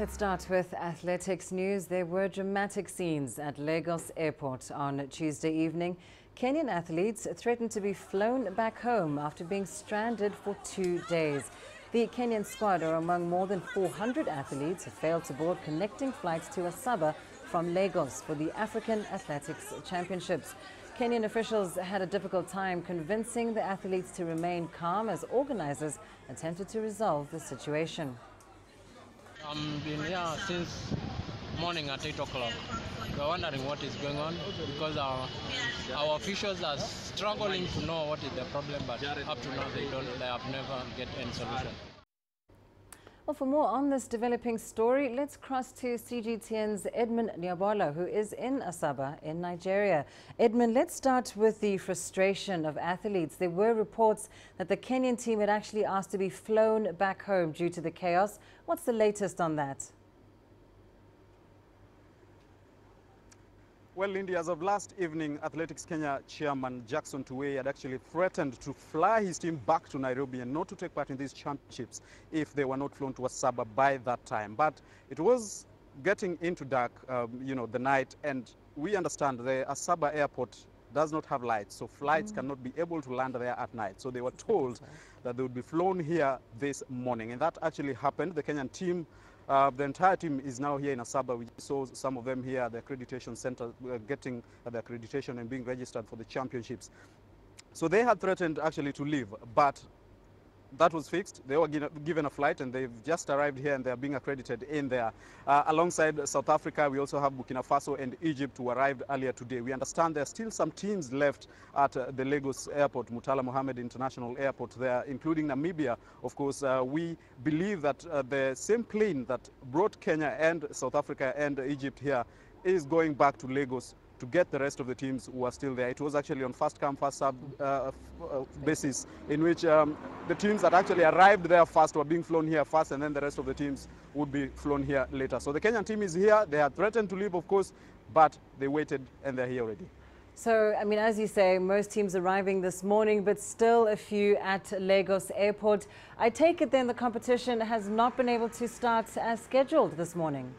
Let's start with athletics news. There were dramatic scenes at Lagos Airport on Tuesday evening. Kenyan athletes threatened to be flown back home after being stranded for 2 days. The Kenyan squad are among more than 400 athletes who failed to board connecting flights to Asaba from Lagos for the African Athletics Championships. Kenyan officials had a difficult time convincing the athletes to remain calm as organizers attempted to resolve the situation. I've been here since morning at 8 o'clock. We're wondering what is going on because our officials are struggling to know what is the problem, but up to now they have never get any solution. Well, for more on this developing story, let's cross to CGTN's Edmund Nyabola, who is in Asaba in Nigeria. Edmund, let's start with the frustration of athletes. There were reports that the Kenyan team had actually asked to be flown back home due to the chaos. What's the latest on that? Well, Lindy, as of last evening, Athletics Kenya chairman Jackson Tuwei had actually threatened to fly his team back to Nairobi and not to take part in these championships if they were not flown to Asaba by that time. But it was getting into dark, the night, and we understand the Asaba airport does not have lights, so flights cannot be able to land there at night. So they were told that they would be flown here this morning, and that actually happened. The Kenyan team, the entire team is now here in Asaba. We saw some of them here at the accreditation center getting the accreditation and being registered for the championships. So they had threatened actually to leave, but that was fixed. They were given a flight and they've just arrived here and they're being accredited in there. Alongside South Africa, we also have Burkina Faso and Egypt who arrived earlier today. We understand there are still some teams left at the Lagos airport, Murtala Mohammed International Airport there, including Namibia. Of course, we believe that the same plane that brought Kenya and South Africa and Egypt here is going back to Lagos to get the rest of the teams who are still there. It was actually on first come, first served basis in which the teams that actually arrived there first were being flown here first, and then the rest of the teams would be flown here later. So the Kenyan team is here. They had threatened to leave, of course, but they waited and they're here already. So, I mean, as you say, most teams arriving this morning, but still a few at Lagos Airport. I take it then the competition has not been able to start as scheduled this morning.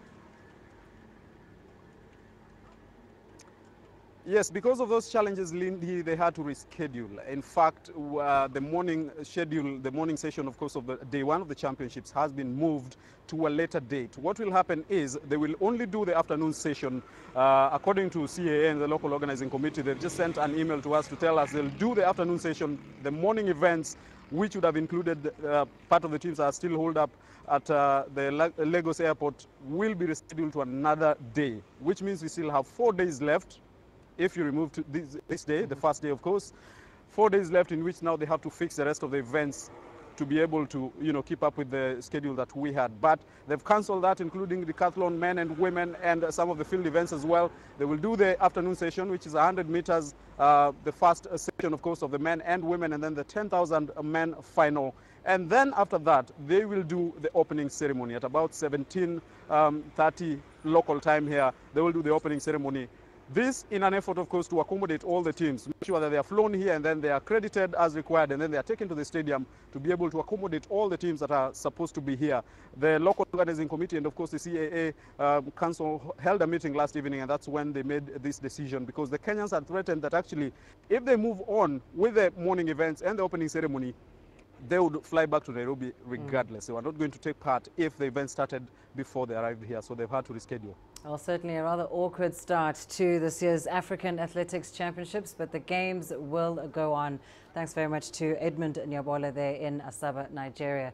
Yes, because of those challenges, Lindy, they had to reschedule. In fact, the morning schedule, the morning session, of course, of the day one of the championships has been moved to a later date. What will happen is they will only do the afternoon session. According to CAN, the local organizing committee, they've just sent an email to us to tell us they'll do the afternoon session. The morning events, which would have included part of the teams that are still holed up at the Lagos airport, will be rescheduled to another day, which means we still have 4 days left. If you remove this day, the first day, of course, 4 days left in which now they have to fix the rest of the events to be able to, keep up with the schedule that we had. But they've cancelled that, including the decathlon men and women and some of the field events as well. They will do the afternoon session, which is 100 meters, the first session, of course, of the men and women, and then the 10,000 men final. And then after that, they will do the opening ceremony at about 17:30 local time here. They will do the opening ceremony. This in an effort, of course, to accommodate all the teams, make sure that they are flown here and then they are accredited as required, and then they are taken to the stadium to be able to accommodate all the teams that are supposed to be here. The local organizing committee and, of course, the CAA council held a meeting last evening, and that's when they made this decision, because the Kenyans had threatened that actually if they move on with the morning events and the opening ceremony, they would fly back to Nairobi regardless. They were not going to take part if the event started before they arrived here, so they've had to reschedule. Well, certainly a rather awkward start to this year's African Athletics Championships, but the games will go on. Thanks very much to Edmund Nyabola there in Asaba, Nigeria.